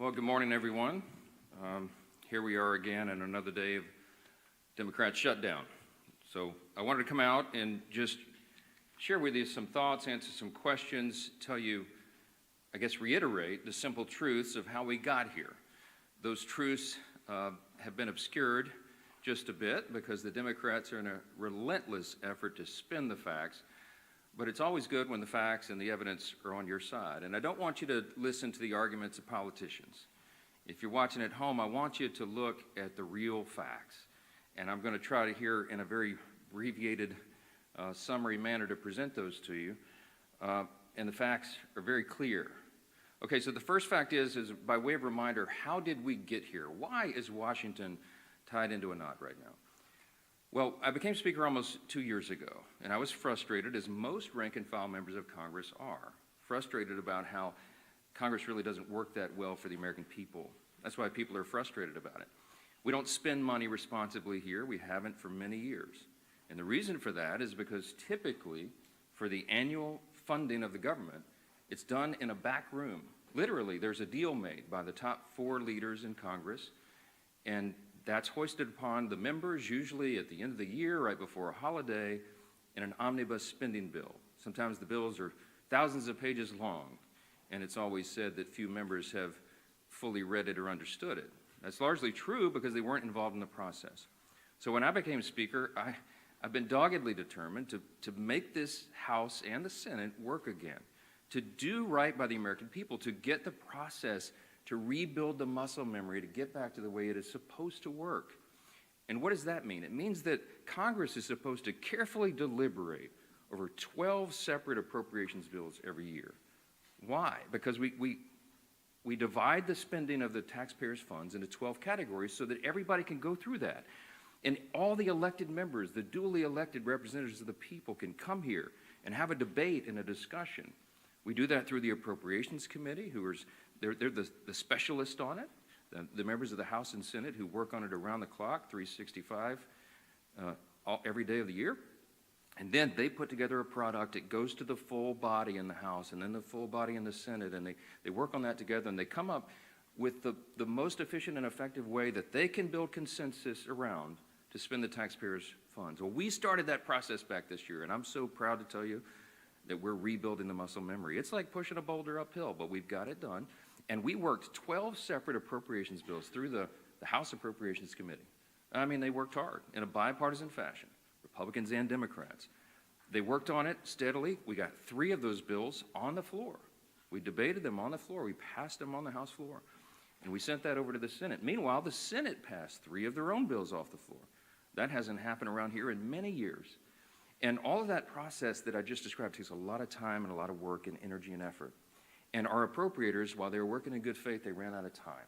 Well, good morning, everyone. Here we are again in another day of Democrat shutdown. So I wanted to come out and just share with you some thoughts, answer some questions, tell you, I guess, reiterate the simple truths of how we got here. Those truths have been obscured just a bit because the Democrats are in a relentless effort to spin the facts, but it's always good when the facts and the evidence are on your side. And I don't want you to listen to the arguments of politicians. If you're watching at home, I want you to look at the real facts. And I'm going to try to here in a very abbreviated summary manner to present those to you. And the facts are very clear. Okay, so the first fact is by way of reminder, how did we get here? Why is Washington tied into a knot right now? Well, I became Speaker almost 2 years ago, and I was frustrated, as most rank-and-file members of Congress are, frustrated about how Congress really doesn't work that well for the American people. That's why people are frustrated about it. We don't spend money responsibly here. We haven't for many years. And the reason for that is because typically, for the annual funding of the government, it's done in a back room. Literally, there's a deal made by the top 4 leaders in Congress, and that's hoisted upon the members, usually at the end of the year, right before a holiday, in an omnibus spending bill. Sometimes the bills are thousands of pages long, and it's always said that few members have fully read it or understood it. That's largely true because they weren't involved in the process. So when I became Speaker, I've been doggedly determined to make this House and the Senate work again, to do right by the American people, to get the process, to rebuild the muscle memory, to get back to the way it is supposed to work. And what does that mean? It means that Congress is supposed to carefully deliberate over 12 separate appropriations bills every year. Why? Because we divide the spending of the taxpayers' funds into 12 categories so that everybody can go through that. And all the elected members, the duly elected representatives of the people, can come here and have a debate and a discussion. We do that through the Appropriations Committee, they're the specialists on it, the members of the House and Senate who work on it around the clock, 365, every day of the year. And then they put together a product. It goes to the full body in the House and then the full body in the Senate, and they work on that together, and they come up with the most efficient and effective way that they can build consensus around to spend the taxpayers' funds. Well, we started that process back this year, and I'm so proud to tell you that we're rebuilding the muscle memory. It's like pushing a boulder uphill, but we've got it done. And we worked 12 separate appropriations bills through the House Appropriations Committee. I mean, they worked hard in a bipartisan fashion, Republicans and Democrats. They worked on it steadily. We got 3 of those bills on the floor. We debated them on the floor. We passed them on the House floor. And we sent that over to the Senate. Meanwhile, the Senate passed 3 of their own bills off the floor. That hasn't happened around here in many years. And all of that process that I just described takes a lot of time and a lot of work and energy and effort. And our appropriators, while they were working in good faith, they ran out of time.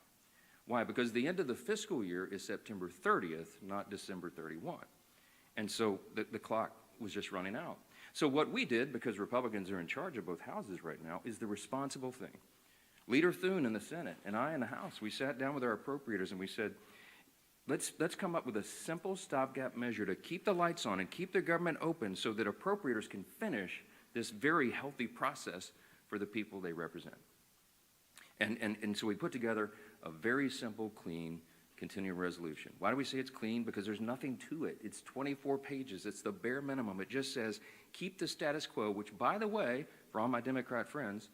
Why? Because the end of the fiscal year is September 30th, not December 31. And so the clock was just running out. So what we did, because Republicans are in charge of both houses right now, is the responsible thing. Leader Thune in the Senate and I in the House, we sat down with our appropriators and we said, let's come up with a simple stopgap measure to keep the lights on and keep the government open so that appropriators can finish this very healthy process for the people they represent. And so we put together a very simple, clean, continuing resolution. Why do we say it's clean? Because there's nothing to it. It's 24 pages. It's the bare minimum. It just says, keep the status quo, which, by the way, for all my Democrat friends,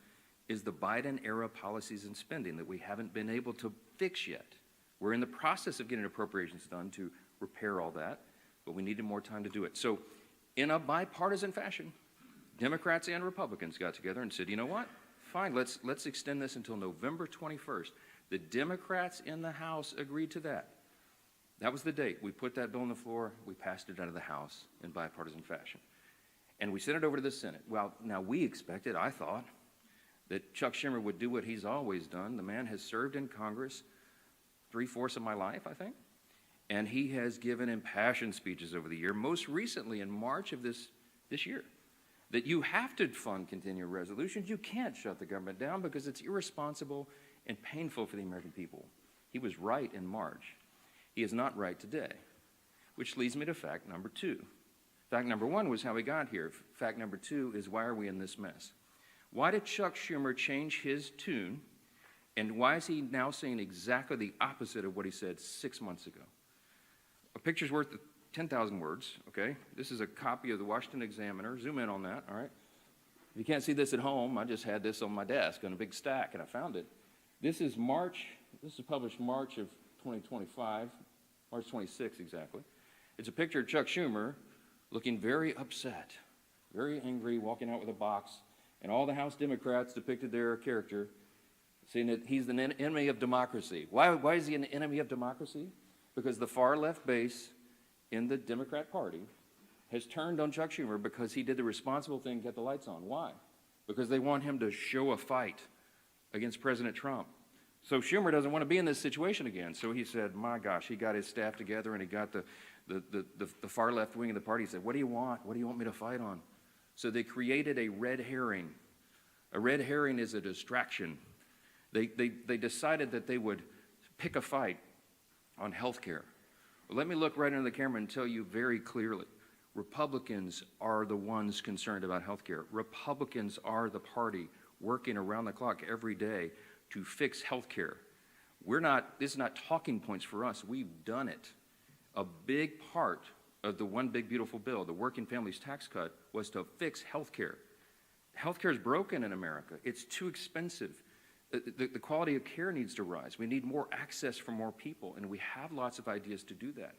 is the Biden-era policies and spending that we haven't been able to fix yet. We're in the process of getting appropriations done to repair all that, but we needed more time to do it. So in a bipartisan fashion, Democrats and Republicans got together and said, you know what? Fine, let's extend this until November 21st. The Democrats in the House agreed to that. That was the date. We put that bill on the floor. We passed it out of the House in bipartisan fashion. And we sent it over to the Senate. Well, now we expected, I thought, that Chuck Schumer would do what he's always done. The man has served in Congress 3/4 of my life, I think. And he has given impassioned speeches over the year, most recently in March of this year, that you have to fund continuing resolutions. You can't shut the government down because it's irresponsible and painful for the American people. He was right in March. He is not right today, which leads me to fact number 2. Fact number 1 was how we got here. Fact number 2 is why are we in this mess? Why did Chuck Schumer change his tune And why is he now saying exactly the opposite of what he said 6 months ago? A picture's worth 10,000 words, okay? This is a copy of the Washington Examiner. Zoom in on that, all right? If you can't see this at home, I just had this on my desk on a big stack, and I found it. This is published March of 2025, March 26th exactly. It's a picture of Chuck Schumer looking very upset, very angry, walking out with a box, and all the House Democrats depicted their character, saying that he's an enemy of democracy. Why is he an enemy of democracy? Because the far left base in the Democrat Party has turned on Chuck Schumer because he did the responsible thing, get the lights on. Why? Because they want him to show a fight against President Trump. So Schumer doesn't want to be in this situation again. So he said, my gosh, he got his staff together and he got the far left wing of the party. He said, what do you want? What do you want me to fight on? So they created a red herring. A red herring is a distraction. They decided that they would pick a fight on health care. Well, let me look right into the camera and tell you very clearly, Republicans are the ones concerned about health care. Republicans are the party working around the clock every day to fix health care. This is not talking points for us. We've done it. A big part of the One Big Beautiful Bill, the Working Families Tax Cut, was to fix health care. Health care is broken in America. It's too expensive. The quality of care needs to rise. We need more access for more people, and we have lots of ideas to do that.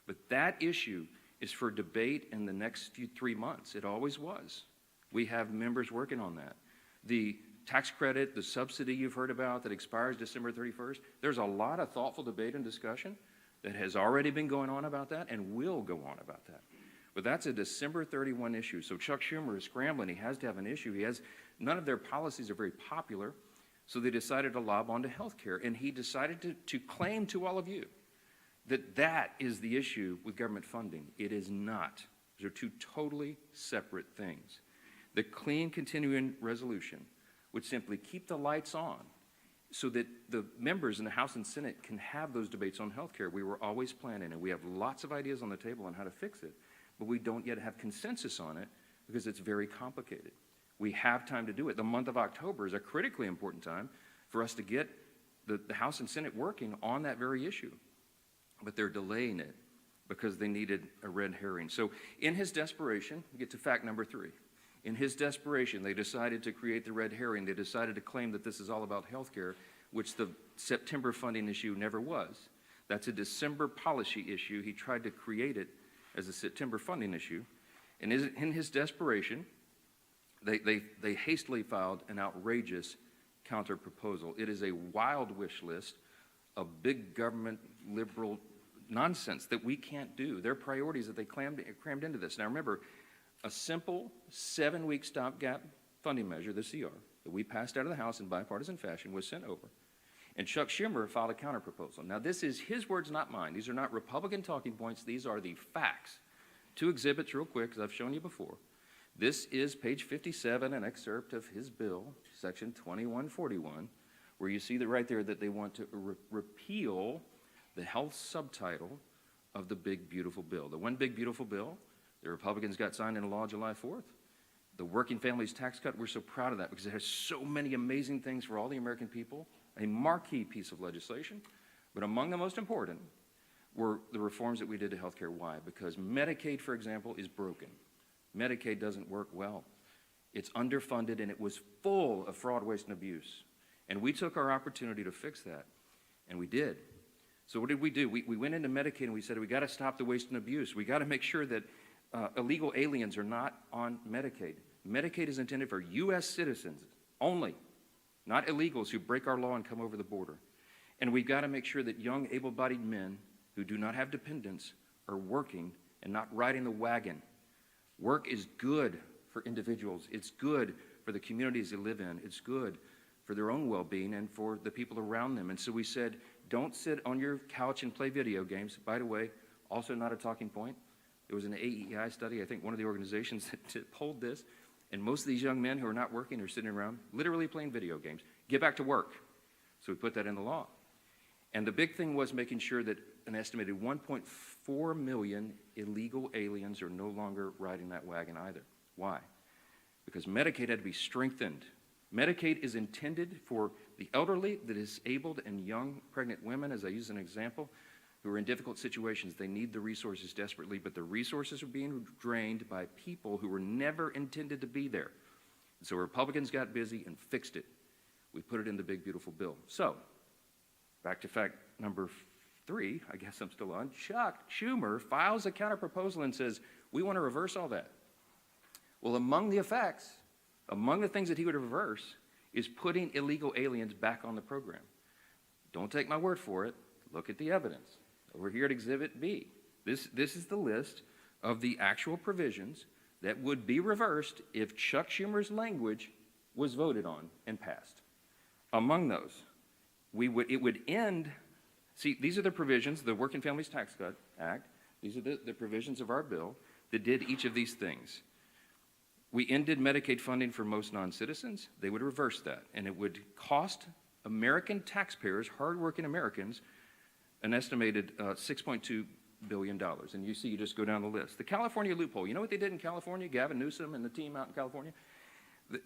But that issue is for debate in the next 3 months. It always was. We have members working on that. The tax credit, the subsidy you've heard about that expires December 31st, there's a lot of thoughtful debate and discussion that has already been going on about that and will go on about that. But that's a December 31 issue. So Chuck Schumer is scrambling. He has to have an issue. None of their policies are very popular. So they decided to lob onto health care, and he decided to claim to all of you that that is the issue with government funding. It is not. Those are two totally separate things. The clean continuing resolution would simply keep the lights on so that the members in the House and Senate can have those debates on health care. We were always planning, and we have lots of ideas on the table on how to fix it, but we don't yet have consensus on it because it's very complicated. We have time to do it. The month of October is a critically important time for us to get the House and Senate working on that very issue. But they're delaying it because they needed a red herring. So in his desperation, we get to fact number 3. In his desperation, they decided to create the red herring. They decided to claim that this is all about health care, which the September funding issue never was. That's a December policy issue. He tried to create it as a September funding issue. And in his desperation, they hastily filed an outrageous counter-proposal. It is a wild wish list of big government liberal nonsense that we can't do. Their priorities that they crammed into this. Now remember, a simple 7-week stopgap funding measure, the CR, that we passed out of the House in bipartisan fashion was sent over. And Chuck Schumer filed a counter-proposal. Now this is his words, not mine. These are not Republican talking points. These are the facts. 2 exhibits real quick, because I've shown you before. This is page 57, an excerpt of his bill, section 2141, where you see that right there that they want to repeal the health subtitle of the Big Beautiful Bill. The One Big Beautiful Bill, the Republicans got signed into law July 4th. The Working Families Tax Cut, we're so proud of that because it has so many amazing things for all the American people, a marquee piece of legislation. But among the most important were the reforms that we did to health care. Why? Because Medicaid, for example, is broken. Medicaid doesn't work well. It's underfunded, and it was full of fraud, waste, and abuse. And we took our opportunity to fix that, and we did. So what did we do? We went into Medicaid, and we said, we got to stop the waste and abuse. We got to make sure that illegal aliens are not on Medicaid. Medicaid is intended for U.S. citizens only, not illegals who break our law and come over the border. And we've got to make sure that young, able-bodied men who do not have dependents are working and not riding the wagon. Work is good for individuals. It's good for the communities they live in. It's good for their own well-being and for the people around them. And so we said, don't sit on your couch and play video games. By the way, also not a talking point. There was an AEI study, I think one of the organizations that polled this, and most of these young men who are not working are sitting around literally playing video games. Get back to work. So we put that in the law. And the big thing was making sure that an estimated 1.4 million illegal aliens are no longer riding that wagon either. Why? Because Medicaid had to be strengthened Medicaid is intended for the elderly, the disabled, and young pregnant women, as I use an example, who are in difficult situations. They need the resources desperately, but the resources are being drained by people who were never intended to be there. And so Republicans got busy and fixed it. We put it in the big, beautiful bill. So, back to fact number 3, I guess I'm still on. Chuck Schumer files a counterproposal and says, we want to reverse all that. Well, among the effects, among the things that he would reverse, is putting illegal aliens back on the program. Don't take my word for it. Look at the evidence. Over here at Exhibit B. This is the list of the actual provisions that would be reversed if Chuck Schumer's language was voted on and passed. Among those, it would end, see, these are the provisions, the Working Families Tax Cut Act, these are the provisions of our bill that did each of these things. We ended Medicaid funding for most non-citizens. They would reverse that, and it would cost American taxpayers, hardworking Americans, an estimated $6.2 billion. And you see, you just go down the list. The California loophole, you know what they did in California? Gavin Newsom and the team out in California?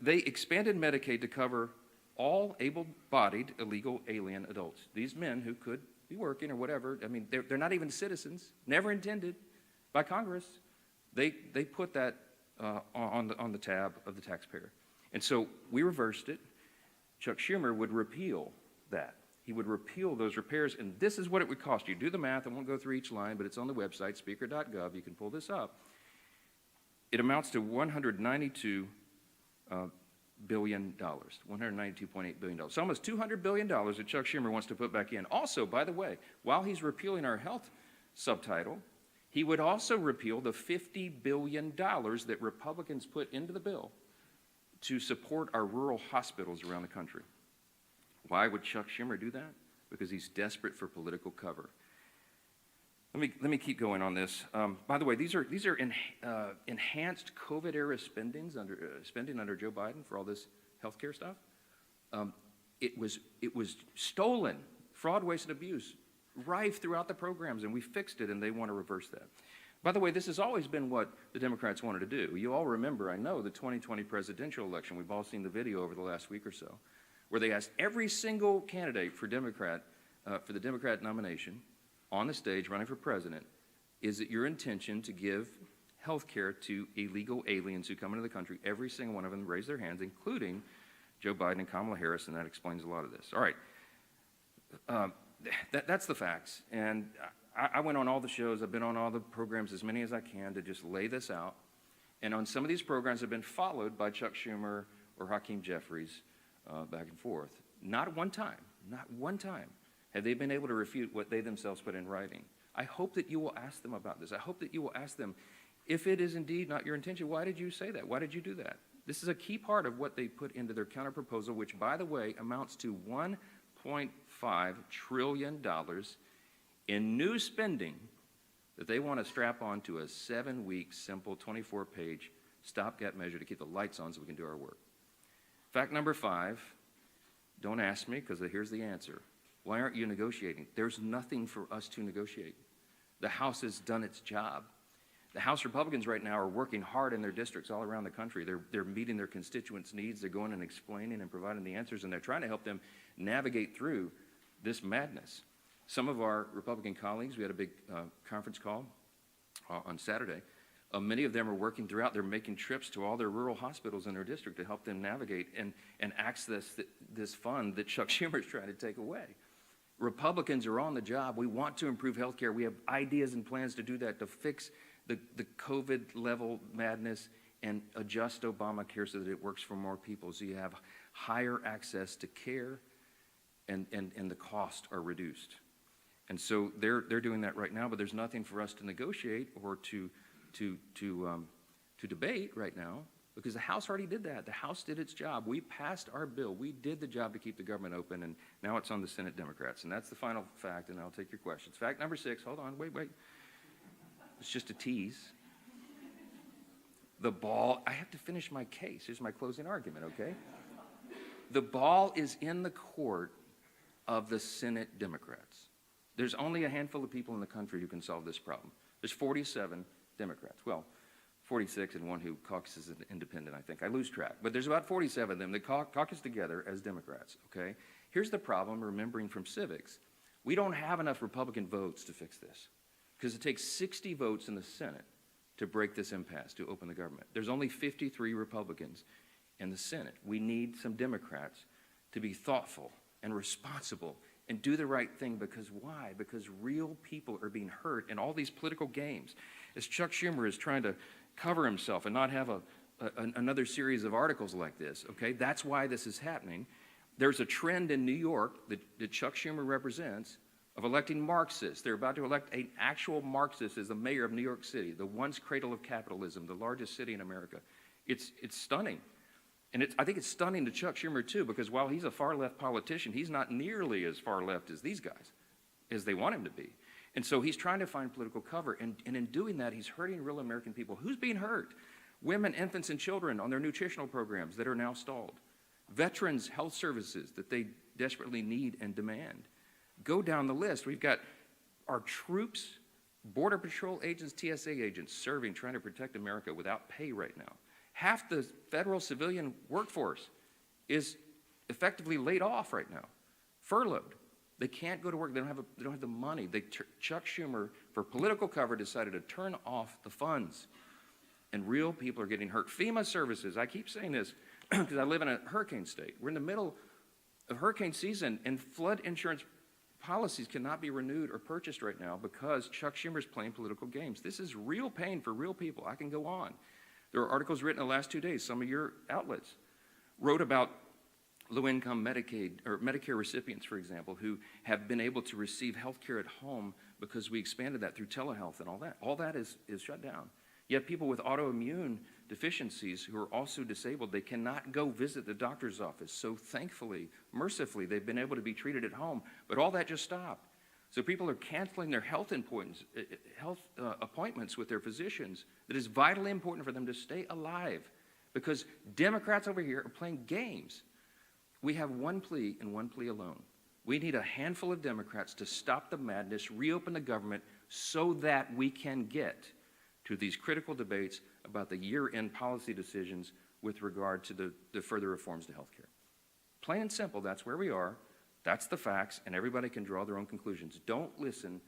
They expanded Medicaid to cover all able-bodied illegal alien adults. These men who could be working or whatever, I mean, they're not even citizens, never intended by Congress. They put that on the tab of the taxpayer. And so we reversed it. Chuck Schumer would repeal that. He would repeal those repairs, and this is what it would cost you. Do the math. I won't go through each line, but it's on the website, speaker.gov. You can pull this up. It amounts to $192 billion, $192.8 billion. So almost $200 billion that Chuck Schumer wants to put back in. Also, by the way, while he's repealing our health subtitle, he would also repeal the $50 billion that Republicans put into the bill to support our rural hospitals around the country. Why would Chuck Schumer do that? Because he's desperate for political cover. Let me keep going on this. By the way, these are enhanced COVID-era spending under Joe Biden for all this healthcare stuff. It was stolen, fraud, waste, and abuse, rife throughout the programs, and we fixed it, and they want to reverse that. By the way, this has always been what the Democrats wanted to do. You all remember, I know, the 2020 presidential election. We've all seen the video over the last week or so, where they asked every single candidate for the Democrat nomination on the stage running for president, is it your intention to give health care to illegal aliens who come into the country? Every single one of them raised their hands, including Joe Biden and Kamala Harris, and that explains a lot of this. All right, that's the facts. And I went on all the shows, I've been on all the programs, as many as I can, to just lay this out. And on some of these programs have been followed by Chuck Schumer or Hakeem Jeffries back and forth. Not one time have they been able to refute what they themselves put in writing. I hope that you will ask them about this. I hope that you will ask them, if it is indeed not your intention, why did you say that? Why did you do that? This is a key part of what they put into their counterproposal, which, by the way, amounts to $1.5 trillion in new spending that they want to strap onto a 7-week, simple, 24-page stopgap measure to keep the lights on so we can do our work. Fact number 5, don't ask me, because here's the answer. Why aren't you negotiating? There's nothing for us to negotiate. The House has done its job. The House Republicans right now are working hard in their districts all around the country. They're meeting their constituents' needs. They're going and explaining and providing the answers, and they're trying to help them navigate through this madness. Some of our Republican colleagues, we had a big conference call on Saturday. Many of them are working throughout. They're making trips to all their rural hospitals in their district to help them navigate and access this fund that Chuck Schumer is trying to take away. Republicans are on the job. We want to improve health care. We have ideas and plans to do that, to fix the COVID level madness and adjust Obamacare so that it works for more people, so you have higher access to care and the costs are reduced. And so they're doing that right now, but there's nothing for us to negotiate or to debate right now, because the House already did that. The House did its job. We passed our bill. We did the job to keep the government open, and now it's on the Senate Democrats. And that's the final fact, and I'll take your questions. Fact number 6, hold on, wait. It's just a tease. The ball, I have to finish my case. Here's my closing argument, okay? The ball is in the court of the Senate Democrats. There's only a handful of people in the country who can solve this problem. There's 47 Democrats. Well, 46 and one who caucuses as independent, I think. I lose track. But there's about 47 of them that caucus together as Democrats, okay? Here's the problem, remembering from civics. We don't have enough Republican votes to fix this because it takes 60 votes in the Senate to break this impasse, to open the government. There's only 53 Republicans in the Senate. We need some Democrats to be thoughtful and responsible and do the right thing, because why? Because real people are being hurt in all these political games. As Chuck Schumer is trying to cover himself and not have another series of articles like this, okay? That's why this is happening. There's a trend in New York that Chuck Schumer represents of electing Marxists. They're about to elect an actual Marxist as the mayor of New York City, the once cradle of capitalism, the largest city in America. It's stunning. And I think it's stunning to Chuck Schumer, too, because while he's a far-left politician, he's not nearly as far-left as these guys, as they want him to be. And so he's trying to find political cover, and in doing that, he's hurting real American people. Who's being hurt? Women, infants, and children on their nutritional programs that are now stalled. Veterans' health services that they desperately need and demand. Go down the list. We've got our troops, Border Patrol agents, TSA agents serving, trying to protect America without pay right now. Half the federal civilian workforce is effectively laid off right now, furloughed. They can't go to work. They don't have the money. Chuck Schumer, for political cover, decided to turn off the funds, and real people are getting hurt. FEMA services. I keep saying this because I live in a hurricane state. We're in the middle of hurricane season, and flood insurance policies cannot be renewed or purchased right now because Chuck Schumer's playing political games. This is real pain for real people. I can go on. There are articles written in the last 2 days. Some of your outlets wrote about low-income Medicaid or Medicare recipients, for example, who have been able to receive health care at home because we expanded that through telehealth and all that. All that is shut down. Yet people with autoimmune deficiencies who are also disabled, they cannot go visit the doctor's office. So thankfully, mercifully, they've been able to be treated at home. But all that just stopped. So people are canceling their health appointments with their physicians that is vitally important for them to stay alive, because Democrats over here are playing games. We have one plea and one plea alone. We need a handful of Democrats to stop the madness, reopen the government, so that we can get to these critical debates about the year-end policy decisions with regard to the further reforms to health care. Plain and simple, that's where we are. That's the facts, and everybody can draw their own conclusions. Don't listen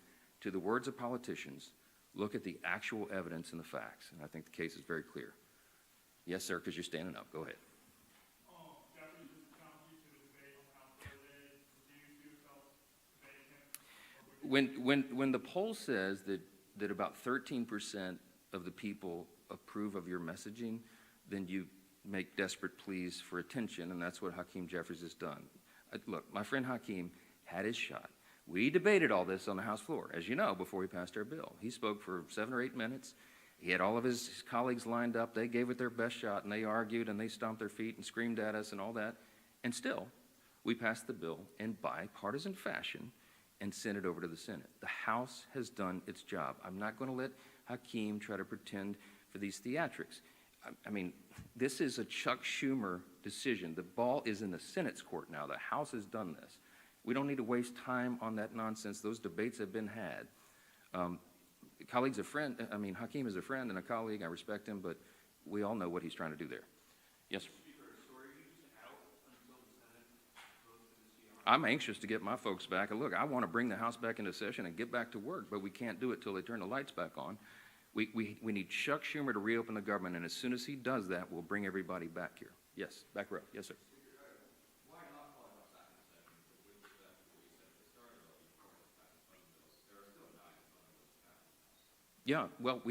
to the words of politicians. Look at the actual evidence and the facts, and I think the case is very clear. Yes, sir, because you're standing up. Go ahead. When the poll says that about 13% of the people approve of your messaging, then you make desperate pleas for attention, and that's what Hakeem Jeffries has done. Look, my friend Hakeem had his shot. We debated all this on the House floor, as you know, before we passed our bill. He spoke for 7 or 8 minutes. He had all of his colleagues lined up. They gave it their best shot, and they argued, and they stomped their feet and screamed at us and all that. And still, we passed the bill in bipartisan fashion and sent it over to the Senate. The House has done its job. I'm not going to let Hakeem try to pretend for these theatrics. I mean, this is a Chuck Schumer decision. The ball is in the Senate's court now. The House has done this. We don't need to waste time on that nonsense. Those debates have been had. Hakeem is a friend and a colleague. I respect him, but we all know what he's trying to do there. Yes, sir. I'm anxious to get my folks back. And look, I want to bring the House back into session and get back to work, but we can't do it till they turn the lights back on. We need Chuck Schumer to reopen the government, and as soon as he does that, we'll bring everybody back here. Yes, back row. Yes, sir. Why not call it back in session? With respect to what you said at the start of the bills, there are still 9 bills. Yeah, well,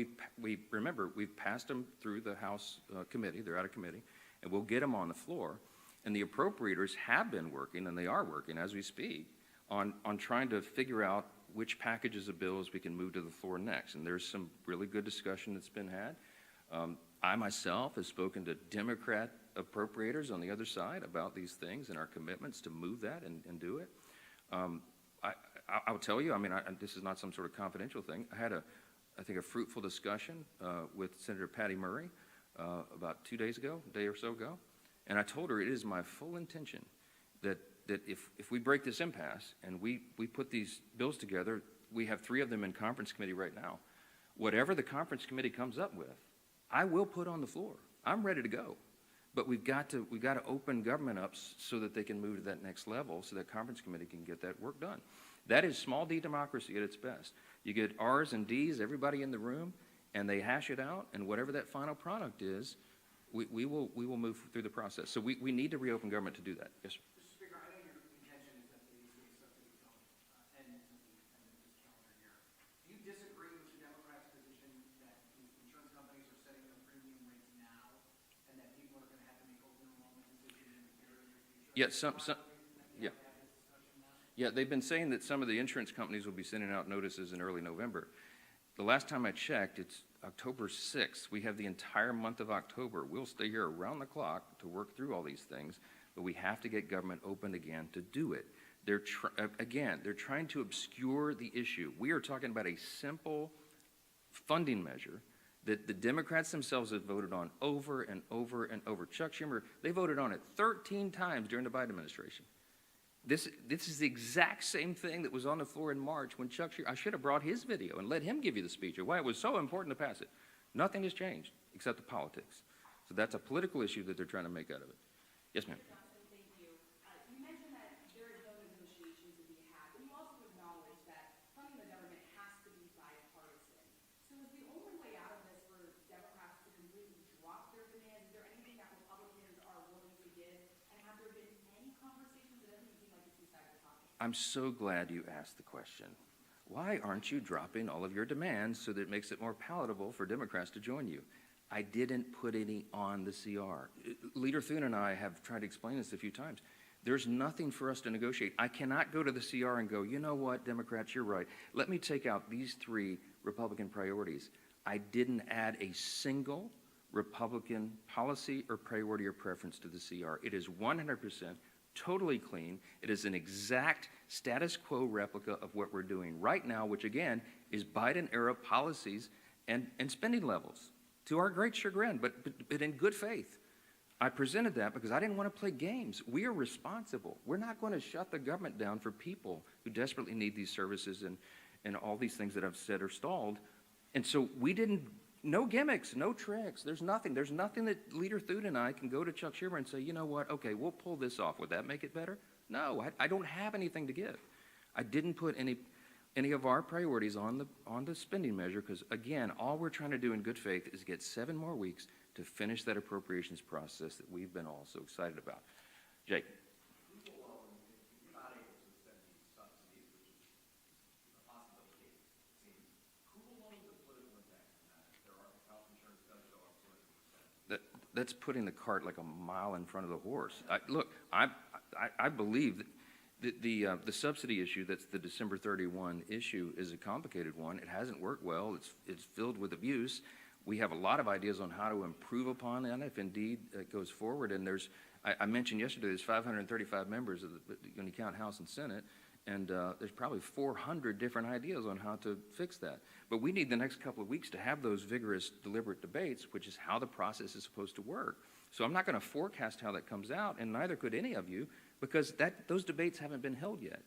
we've passed them through the House committee. They're out of committee, and we'll get them on the floor. And the appropriators have been working, and they are working as we speak, on trying to figure out which packages of bills we can move to the floor next. And there's some really good discussion that's been had. I myself have spoken to Democrat appropriators on the other side about these things and our commitments to move that and do it. I'll tell you, this is not some sort of confidential thing. I had I think a fruitful discussion with Senator Patty Murray about 2 days ago, a day or so ago. And I told her it is my full intention that if we break this impasse and we put these bills together, we have 3 of them in conference committee right now. Whatever the conference committee comes up with, I will put on the floor. I'm ready to go. But we've got to open government up so that they can move to that next level, so that conference committee can get that work done. That is small d democracy at its best. You get R's and D's, everybody in the room, and they hash it out, and whatever that final product is, we will move through the process. So we need to reopen government to do that. Yes, sir. Mr. Speaker, I know your intention is that the state subsidies don't end at the end of this calendar year. Do you disagree with the Democrats' position that these insurance companies are setting their premium rates now, and that people are going to have to make open enrollment decisions in the very near future? Yeah, yeah. Yeah, they've been saying that some of the insurance companies will be sending out notices in early November. The last time I checked, it's October 6th. We have the entire month of October. We'll stay here around the clock to work through all these things, but we have to get government open again to do it. They're trying to obscure the issue. We are talking about a simple funding measure that the Democrats themselves have voted on over and over and over. Chuck Schumer, they voted on it 13 times during the Biden administration. This is the exact same thing that was on the floor in March when Chuck Schumer, I should have brought his video and let him give you the speech of why it was so important to pass it. Nothing has changed except the politics. So that's a political issue that they're trying to make out of it. Yes, ma'am. Thank you. You mentioned that there is no negotiations to be had, but you also acknowledge that funding the government has to be bipartisan. So is the only way out of this for Democrats to completely drop their demands? Is there anything that Republicans are willing to give? And have there been any conversations? It doesn't seem like the two sides are talking. I'm so glad you asked the question. Why aren't you dropping all of your demands so that it makes it more palatable for Democrats to join you? I didn't put any on the CR. Leader Thune and I have tried to explain this a few times. There's nothing for us to negotiate. I cannot go to the CR and go, you know what, Democrats, you're right. Let me take out these 3 Republican priorities. I didn't add a single Republican policy or priority or preference to the CR. It is 100% totally clean. It is an exact status quo replica of what we're doing right now, which again is Biden-era policies and spending levels, to our great chagrin, but in good faith. I presented that because I didn't want to play games. We are responsible. We're not going to shut the government down for people who desperately need these services and all these things that I've said are stalled. And so we didn't, no gimmicks, no tricks. There's nothing that Leader Thune and I can go to Chuck Schumer and say, you know what, okay, we'll pull this off. Would that make it better? No, I don't have anything to give. I didn't put any of our priorities on the spending measure because, again, all we're trying to do in good faith is get 7 more weeks to finish that appropriations process that we've been all so excited about. Jake. If you're not able to extend these subsidies, which is a possibility, it seems, who will own the political impact on that if their health insurance does go up 200%? That's putting the cart like a mile in front of the horse. Look, I believe that the subsidy issue, that's the December 31 issue, is a complicated one. It hasn't worked well. It's filled with abuse. We have a lot of ideas on how to improve upon that if indeed it goes forward. And I mentioned yesterday, there's 535 members when you count House and Senate, and there's probably 400 different ideas on how to fix that. But we need the next couple of weeks to have those vigorous, deliberate debates, which is how the process is supposed to work. So I'm not going to forecast how that comes out, and neither could any of you, because those debates haven't been held yet.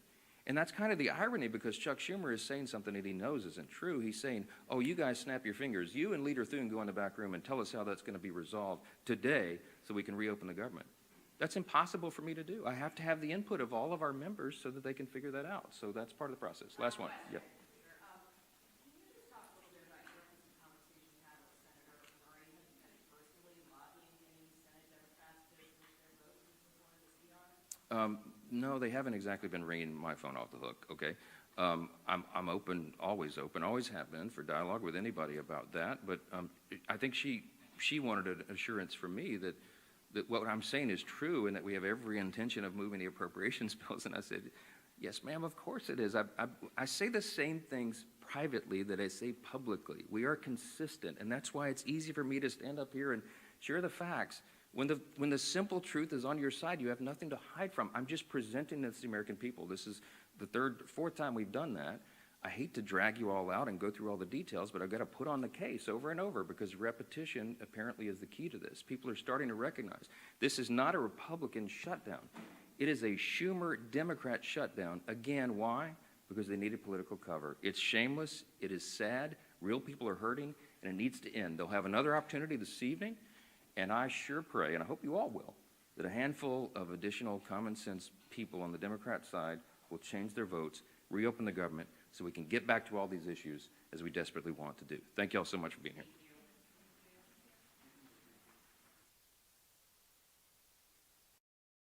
And that's kind of the irony, because Chuck Schumer is saying something that he knows isn't true. He's saying, oh, you guys snap your fingers. You and Leader Thune go in the back room and tell us how that's going to be resolved today so we can reopen the government. That's impossible for me to do. I have to have the input of all of our members so that they can figure that out. So that's part of the process. Last one. Yep. Can you just talk a little bit about your recent conversation you had with Senator Murray? Have you been personally lobbying any Senate Democrats to switch their votes in support of the CR? No, they haven't exactly been ringing my phone off the hook, okay? I'm open, always have been for dialogue with anybody about that, but I think she wanted an assurance from me that what I'm saying is true and that we have every intention of moving the appropriations bills, and I said, yes, ma'am, of course it is. I say the same things privately that I say publicly. We are consistent, and that's why it's easy for me to stand up here and share the facts. When the simple truth is on your side, you have nothing to hide from. I'm just presenting this to the American people. This is the 4th time we've done that. I hate to drag you all out and go through all the details, but I've got to put on the case over and over because repetition apparently is the key to this. People are starting to recognize this is not a Republican shutdown. It is a Schumer Democrat shutdown. Again, why? Because they needed political cover. It's shameless. It is sad. Real people are hurting. and it needs to end. They'll have another opportunity this evening, and I sure pray, and I hope you all will, that a handful of additional common sense people on the Democrat side will change their votes, reopen the government, so we can get back to all these issues as we desperately want to do. Thank you all so much for being here.